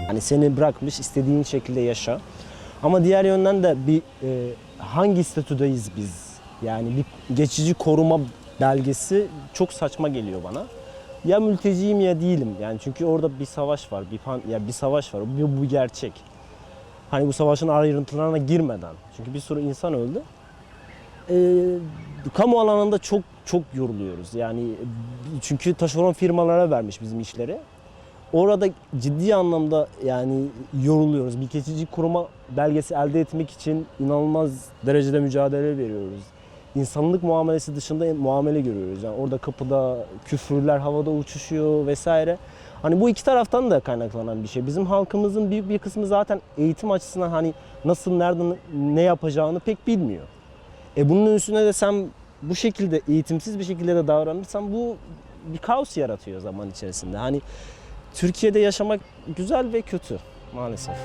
Hani seni bırakmış, istediğin şekilde yaşa. Ama diğer yönden de hangi statüdeyiz biz? Yani bir geçici koruma belgesi çok saçma geliyor bana. Ya mülteciyim ya değilim. Yani çünkü orada bir savaş var, bir savaş var. Bu gerçek. Hani bu savaşın ayrıntılarına girmeden. Çünkü bir sürü insan öldü. Kamu alanında çok yoruluyoruz. Yani çünkü taşeron firmalara vermiş bizim işleri. Orada ciddi anlamda yani yoruluyoruz. Bir geçici koruma belgesi elde etmek için inanılmaz derecede mücadele veriyoruz. İnsanlık muamelesi dışında muamele görüyoruz. Yani orada kapıda küfürler havada uçuşuyor vesaire. Hani bu iki taraftan da kaynaklanan bir şey. Bizim halkımızın büyük bir kısmı zaten eğitim açısından hani nasıl, nereden, ne yapacağını pek bilmiyor. Bunun üstüne de sen bu şekilde eğitimsiz bir şekilde de davranırsan bu bir kaos yaratıyor zaman içerisinde. Hani Türkiye'de yaşamak güzel ve kötü maalesef.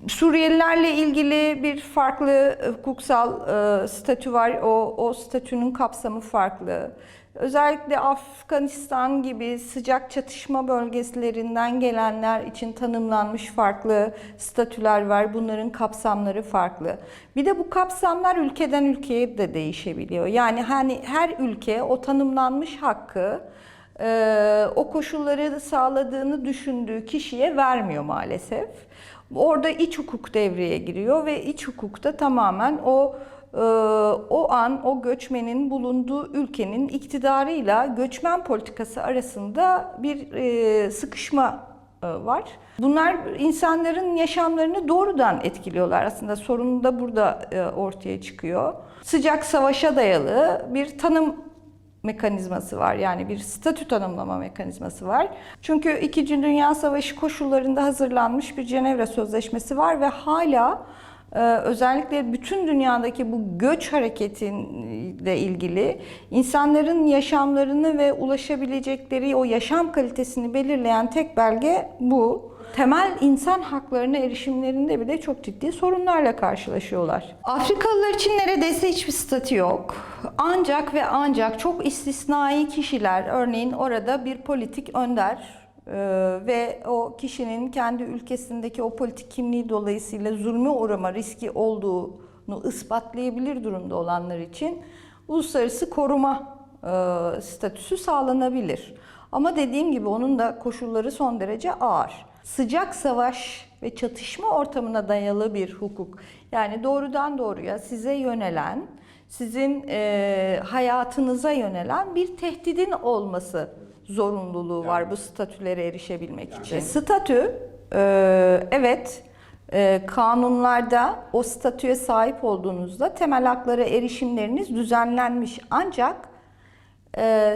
Suriyelilerle ilgili bir farklı hukuksal statü var. O statünün kapsamı farklı. Özellikle Afganistan gibi sıcak çatışma bölgelerinden gelenler için tanımlanmış farklı statüler var. Bunların kapsamları farklı. Bir de bu kapsamlar ülkeden ülkeye de değişebiliyor. Yani hani her ülke o tanımlanmış hakkı o koşulları sağladığını düşündüğü kişiye vermiyor maalesef. Orada iç hukuk devreye giriyor ve iç hukukta tamamen o an o göçmenin bulunduğu ülkenin iktidarıyla göçmen politikası arasında bir sıkışma var. Bunlar insanların yaşamlarını doğrudan etkiliyorlar. Aslında sorun da burada ortaya çıkıyor. Sıcak savaşa dayalı bir tanım mekanizması var. Yani bir statü tanımlama mekanizması var. Çünkü İkinci Dünya Savaşı koşullarında hazırlanmış bir Cenevre Sözleşmesi var ve hala özellikle bütün dünyadaki bu göç hareketiyle ilgili insanların yaşamlarını ve ulaşabilecekleri o yaşam kalitesini belirleyen tek belge bu. Temel insan haklarına erişimlerinde bile çok ciddi sorunlarla karşılaşıyorlar. Afrikalılar için neredeyse hiçbir statü yok. Ancak ve ancak çok istisnai kişiler, örneğin orada bir politik önder ve o kişinin kendi ülkesindeki o politik kimliği dolayısıyla zulme uğrama riski olduğu ispatlayabilir durumda olanlar için uluslararası koruma statüsü sağlanabilir. Ama dediğim gibi onun da koşulları son derece ağır. Sıcak savaş ve çatışma ortamına dayalı bir hukuk. Yani doğrudan doğruya size yönelen, sizin hayatınıza yönelen bir tehdidin olması zorunluluğu var bu statülere erişebilmek için. Statü, evet, kanunlarda o statüye sahip olduğunuzda temel haklara erişimleriniz düzenlenmiş. Ancak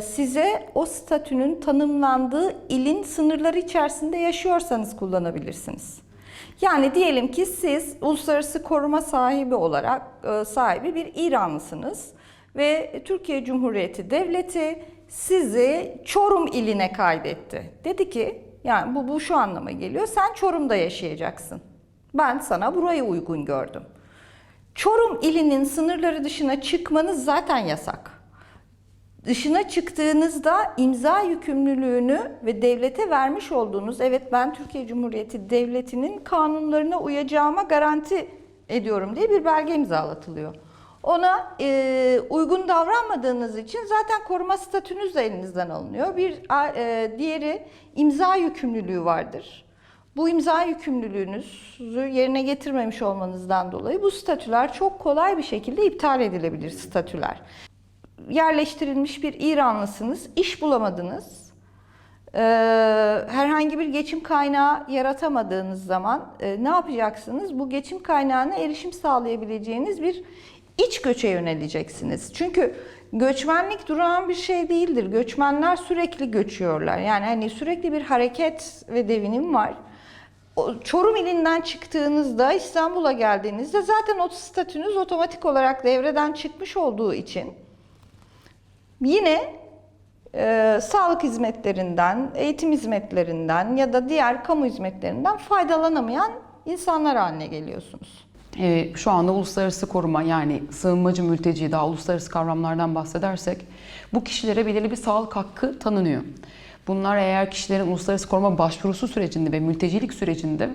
size o statünün tanımlandığı ilin sınırları içerisinde yaşıyorsanız kullanabilirsiniz. Yani diyelim ki siz uluslararası koruma sahibi olarak sahibi bir İranlısınız ve Türkiye Cumhuriyeti Devleti sizi Çorum iline kaydetti. Dedi ki, yani bu şu anlama geliyor, sen Çorum'da yaşayacaksın. Ben sana burayı uygun gördüm. Çorum ilinin sınırları dışına çıkmanız zaten yasak. Dışına çıktığınızda imza yükümlülüğünü ve devlete vermiş olduğunuz, evet ben Türkiye Cumhuriyeti Devleti'nin kanunlarına uyacağıma garanti ediyorum diye bir belge imzalatılıyor. Ona uygun davranmadığınız için zaten koruma statünüz de elinizden alınıyor. Diğeri imza yükümlülüğü vardır. Bu imza yükümlülüğünüzü yerine getirmemiş olmanızdan dolayı bu statüler çok kolay bir şekilde iptal edilebilir statüler. Yerleştirilmiş bir İranlısınız, iş bulamadınız, herhangi bir geçim kaynağı yaratamadığınız zaman ne yapacaksınız? Bu geçim kaynağına erişim sağlayabileceğiniz bir iç göçe yöneleceksiniz. Çünkü göçmenlik durağan bir şey değildir. Göçmenler sürekli göçüyorlar. Yani hani sürekli bir hareket ve devinim var. Çorum ilinden çıktığınızda, İstanbul'a geldiğinizde zaten o statünüz otomatik olarak devreden çıkmış olduğu için yine sağlık hizmetlerinden, eğitim hizmetlerinden ya da diğer kamu hizmetlerinden faydalanamayan insanlar haline geliyorsunuz. Şu anda uluslararası koruma, yani sığınmacı, mülteci, daha uluslararası kavramlardan bahsedersek bu kişilere belirli bir sağlık hakkı tanınıyor. Bunlar eğer kişilerin uluslararası koruma başvurusu sürecinde ve mültecilik sürecinde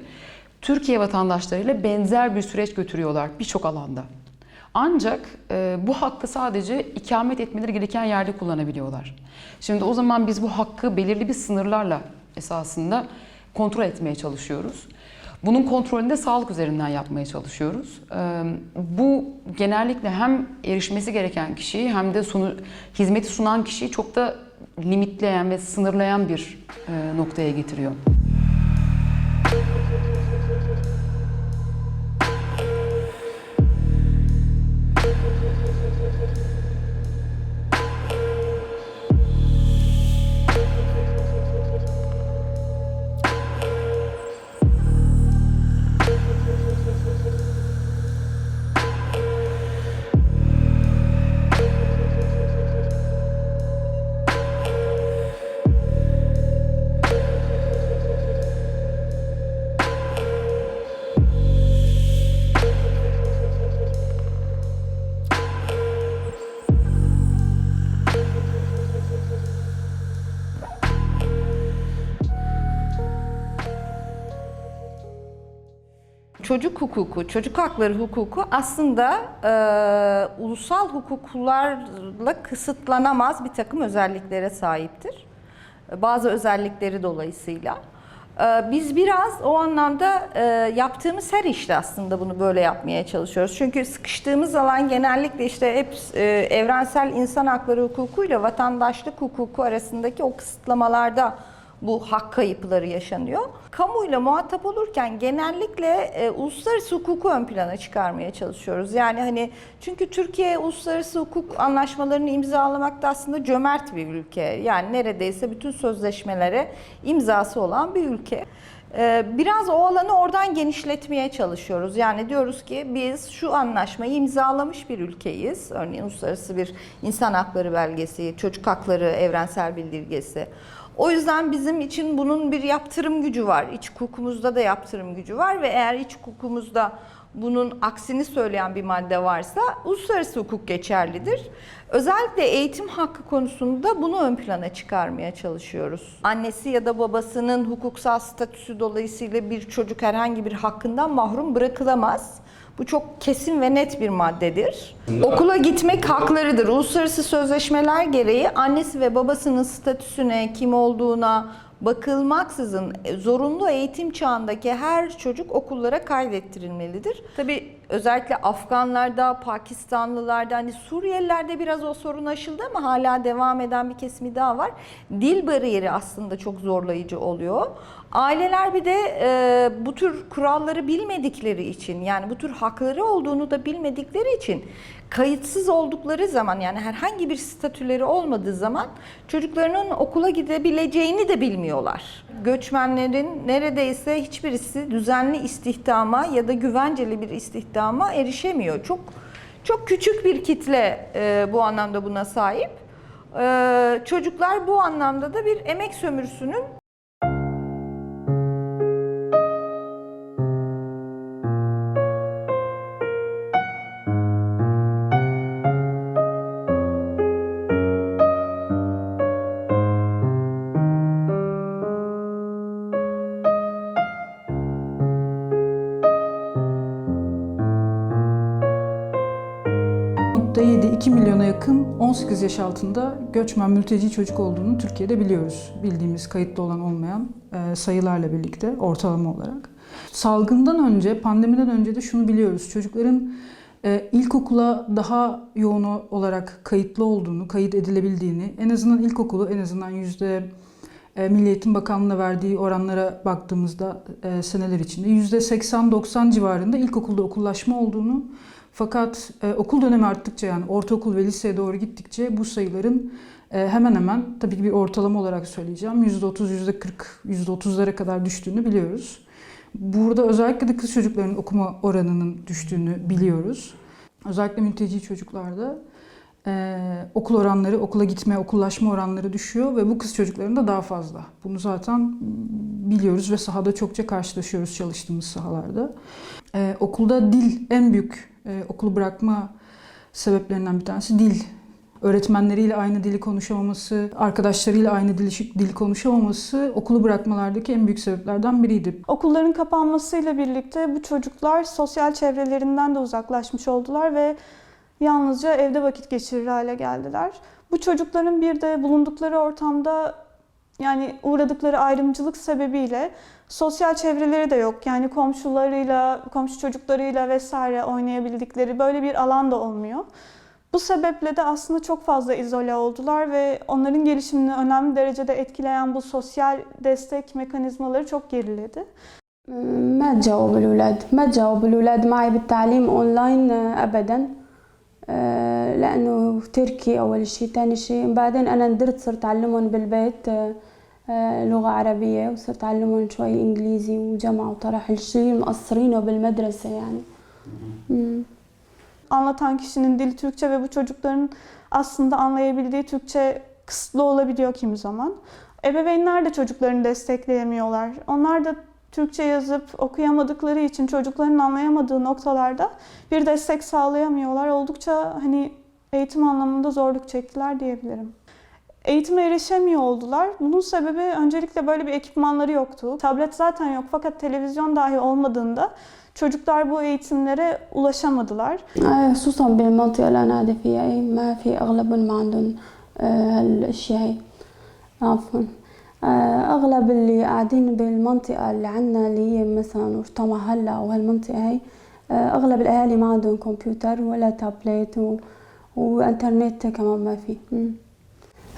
Türkiye vatandaşlarıyla benzer bir süreç götürüyorlar birçok alanda. Ancak bu hakkı sadece ikamet etmeleri gereken yerde kullanabiliyorlar. Şimdi o zaman biz bu hakkı belirli bir sınırlarla esasında kontrol etmeye çalışıyoruz. Bunun kontrolünü de sağlık üzerinden yapmaya çalışıyoruz. Bu genellikle hem erişmesi gereken kişiyi hem de hizmeti sunan kişiyi çok da limitleyen ve sınırlayan bir noktaya getiriyor. Çocuk hukuku, çocuk hakları hukuku aslında ulusal hukuklarla kısıtlanamaz bir takım özelliklere sahiptir. Bazı özellikleri dolayısıyla. Biz biraz o anlamda yaptığımız her işte aslında bunu böyle yapmaya çalışıyoruz. Çünkü sıkıştığımız alan genellikle işte hep evrensel insan hakları hukukuyla vatandaşlık hukuku arasındaki o kısıtlamalarda bu hak kayıpları yaşanıyor. Kamuyla muhatap olurken genellikle uluslararası hukuku ön plana çıkarmaya çalışıyoruz. Yani hani çünkü Türkiye uluslararası hukuk anlaşmalarını imzalamakta aslında cömert bir ülke. Yani neredeyse bütün sözleşmelere imzası olan bir ülke. Biraz o alanı oradan genişletmeye çalışıyoruz. Yani diyoruz ki biz şu anlaşmayı imzalamış bir ülkeyiz. Örneğin uluslararası bir insan hakları belgesi, çocuk hakları evrensel bildirgesi. O yüzden bizim için bunun bir yaptırım gücü var. İç hukukumuzda da yaptırım gücü var ve eğer iç hukukumuzda bunun aksini söyleyen bir madde varsa uluslararası hukuk geçerlidir. Özellikle eğitim hakkı konusunda bunu ön plana çıkarmaya çalışıyoruz. Annesi ya da babasının hukuksal statüsü dolayısıyla bir çocuk herhangi bir hakkından mahrum bırakılamaz. Bu çok kesin ve net bir maddedir. Okula gitmek haklarıdır. Uluslararası sözleşmeler gereği annesi ve babasının statüsüne, kim olduğuna bakılmaksızın zorunlu eğitim çağındaki her çocuk okullara kaydettirilmelidir. Tabii özellikle Afganlarda, Pakistanlılarda, hani Suriyelilerde biraz o sorun aşıldı ama hala devam eden bir kesimi daha var. Dil bariyeri aslında çok zorlayıcı oluyor. Aileler bir de bu tür kuralları bilmedikleri için, yani bu tür hakları olduğunu da bilmedikleri için kayıtsız oldukları zaman, yani herhangi bir statüleri olmadığı zaman çocuklarının okula gidebileceğini de bilmiyorlar. Göçmenlerin neredeyse hiçbirisi düzenli istihdama ya da güvenceli bir istihdama erişemiyor. Çok küçük bir kitle bu anlamda buna sahip. Çocuklar bu anlamda da bir emek sömürüsünün %2 milyona yakın 18 yaş altında göçmen mülteci çocuk olduğunu Türkiye'de biliyoruz. Bildiğimiz kayıtlı olan olmayan sayılarla birlikte ortalama olarak. Salgından önce, pandemiden önce de şunu biliyoruz. Çocukların ilkokula daha yoğun olarak kayıtlı olduğunu, kayıt edilebildiğini, en azından ilkokulu, en azından Milli Eğitim Bakanlığı'na verdiği oranlara baktığımızda seneler içinde %80-90 civarında ilkokulda okullaşma olduğunu, fakat okul dönemi arttıkça, yani ortaokul ve liseye doğru gittikçe bu sayıların hemen hemen, tabii ki bir ortalama olarak söyleyeceğim, %30, %40, %30'lara kadar düştüğünü biliyoruz. Burada özellikle de kız çocukların okuma oranının düştüğünü biliyoruz. Özellikle mülteci çocuklarda okul oranları, okula gitme, okullaşma oranları düşüyor ve bu kız çocuklarında daha fazla. Bunu zaten biliyoruz ve sahada çokça karşılaşıyoruz çalıştığımız sahalarda. Okulda dil en büyük okulu bırakma sebeplerinden bir tanesi dil. Öğretmenleriyle aynı dili konuşamaması, arkadaşlarıyla aynı dili konuşamaması okulu bırakmalardaki en büyük sebeplerden biriydi. Okulların kapanmasıyla birlikte bu çocuklar sosyal çevrelerinden de uzaklaşmış oldular ve yalnızca evde vakit geçirir hale geldiler. Bu çocukların bir de bulundukları ortamda, yani uğradıkları ayrımcılık sebebiyle sosyal çevreleri de yok. Yani komşularıyla, komşu çocuklarıyla vesaire oynayabildikleri böyle bir alan da olmuyor. Bu sebeple de aslında çok fazla izole oldular ve onların gelişimini önemli derecede etkileyen bu sosyal destek mekanizmaları çok geriledi. ما تجاوب الأولاد معي بالتعليم أونلاين أبداً لأنه تركي أول شيء، ثاني شيء بعدين أنا قدرت صرت أعلمهم بالبيت لغة عربية وصرت أعلمهم شوي إنجليزي وجمع وطرح الشيء مقصرينه بالمدرسة يعني. Anlatan kişinin dili Türkçe ve bu çocukların aslında anlayabildiği Türkçe kısıtlı olabiliyor kimi zaman. Ebeveynler de çocuklarını destekleyemiyorlar. Onlar da Türkçe yazıp okuyamadıkları için çocukların anlayamadığı noktalarda bir destek sağlayamıyorlar. Oldukça eğitim anlamında zorluk çektiler diyebilirim. Eğitime erişemiyor oldular. Bunun sebebi öncelikle böyle bir ekipmanları yoktu. Tablet zaten yok fakat televizyon dahi olmadığında çocuklar bu eğitimlere ulaşamadılar. خصوصا بالمنطقة اللي أنا قاعدة فيها ما في أغلبهم ما عندهم هالأشياء هي. عفوا أغلب اللي قاعدين بالمنطقة اللي عنا اللي هي مثلا ورطمة هلا وهالمنطقة هي أغلب الأهالي ما عندهم كمبيوتر ولا تابلت وإنترنت كمان ما في.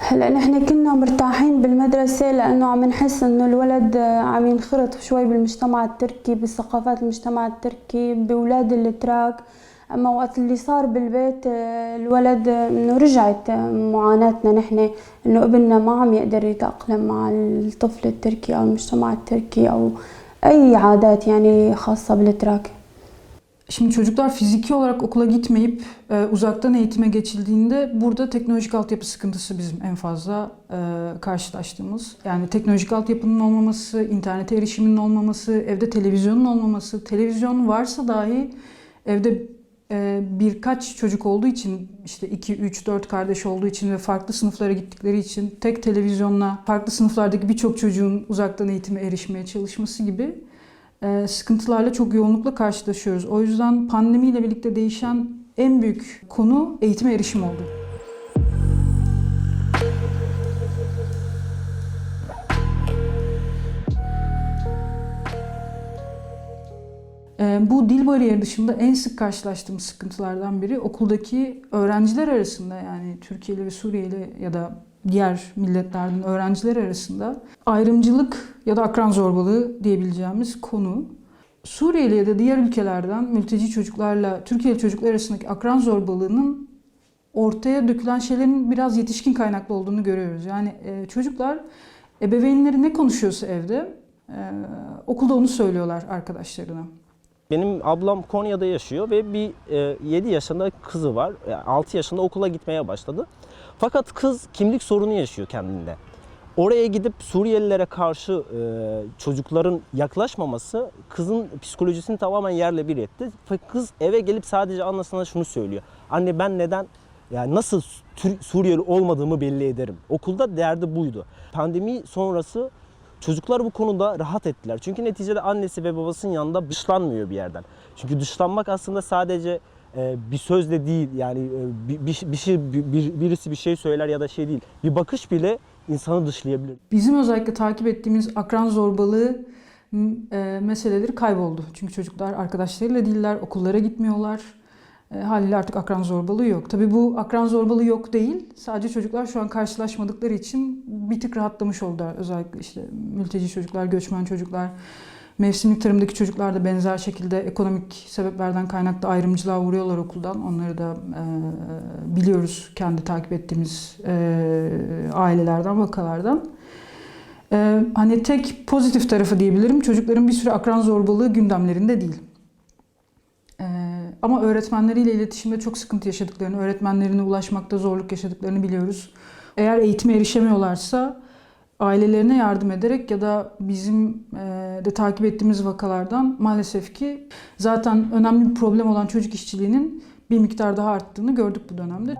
هلا نحن كنا مرتاحين بالمدرسة لأنه عم نحس إنه الولد عم ينخرط شوي بالمجتمع التركي، بثقافات المجتمع التركي، بأولاد التراك. أما وقت اللي صار بالبيت الولد إنه رجعت معاناتنا نحن إنه ابننا ما عم يقدر يتأقلم مع الطفل التركي أو المجتمع التركي أو أي عادات يعني خاصة بالتراك. Şimdi çocuklar fiziki olarak okula gitmeyip uzaktan eğitime geçildiğinde burada teknolojik altyapı sıkıntısı bizim en fazla karşılaştığımız. Yani teknolojik altyapının olmaması, internete erişiminin olmaması, evde televizyonun olmaması, televizyon varsa dahi evde birkaç çocuk olduğu için, işte 2, 3, 4 kardeş olduğu için ve farklı sınıflara gittikleri için tek televizyonla farklı sınıflardaki birçok çocuğun uzaktan eğitime erişmeye çalışması gibi sıkıntılarla çok yoğunlukla karşılaşıyoruz. O yüzden pandemiyle birlikte değişen en büyük konu eğitime erişim oldu. Bu dil bariyeri dışında en sık karşılaştığımız sıkıntılardan biri okuldaki öğrenciler arasında, yani Türkiye'li ve Suriyeli ya da diğer milletlerden öğrenciler arasında ayrımcılık ya da akran zorbalığı diyebileceğimiz konu. Suriyeli ya da diğer ülkelerden mülteci çocuklarla Türkiye'li çocuklar arasındaki akran zorbalığının ortaya dökülen şeylerin biraz yetişkin kaynaklı olduğunu görüyoruz. Yani çocuklar ebeveynleri ne konuşuyorsa evde okulda onu söylüyorlar arkadaşlarına. Benim ablam Konya'da yaşıyor ve bir 7 yaşında kızı var. 6 yaşında okula gitmeye başladı. Fakat kız kimlik sorunu yaşıyor kendinde. Oraya gidip Suriyelilere karşı çocukların yaklaşmaması kızın psikolojisini tamamen yerle bir etti. Fakat kız eve gelip sadece annesine şunu söylüyor: anne, ben neden, yani nasıl Suriyeli olmadığımı belli ederim. Okulda derdi buydu. Pandemi sonrası çocuklar bu konuda rahat ettiler. Çünkü neticede annesi ve babasının yanında dışlanmıyor bir yerden. Çünkü dışlanmak aslında sadece bir sözle değil, yani birisi bir şey söyler ya da şey değil. Bir bakış bile insanı dışlayabilir. Bizim özellikle takip ettiğimiz akran zorbalığı meseleleri kayboldu. Çünkü çocuklar arkadaşlarıyla değiller, okullara gitmiyorlar. Haliyle artık akran zorbalığı yok. Tabii bu akran zorbalığı yok değil. Sadece çocuklar şu an karşılaşmadıkları için bir tık rahatlamış oldular. Özellikle işte mülteci çocuklar, göçmen çocuklar, mevsimlik tarımdaki çocuklar da benzer şekilde ekonomik sebeplerden kaynaklı ayrımcılığa uğruyorlar okuldan. Onları da biliyoruz kendi takip ettiğimiz ailelerden, vakalardan. Hani tek pozitif tarafı diyebilirim, çocukların bir süre akran zorbalığı gündemlerinde değil. Ama öğretmenleriyle iletişimde çok sıkıntı yaşadıklarını, öğretmenlerine ulaşmakta zorluk yaşadıklarını biliyoruz. Eğer eğitime erişemiyorlarsa ailelerine yardım ederek ya da bizim de takip ettiğimiz vakalardan maalesef ki zaten önemli bir problem olan çocuk işçiliğinin bir miktar daha arttığını gördük bu dönemde.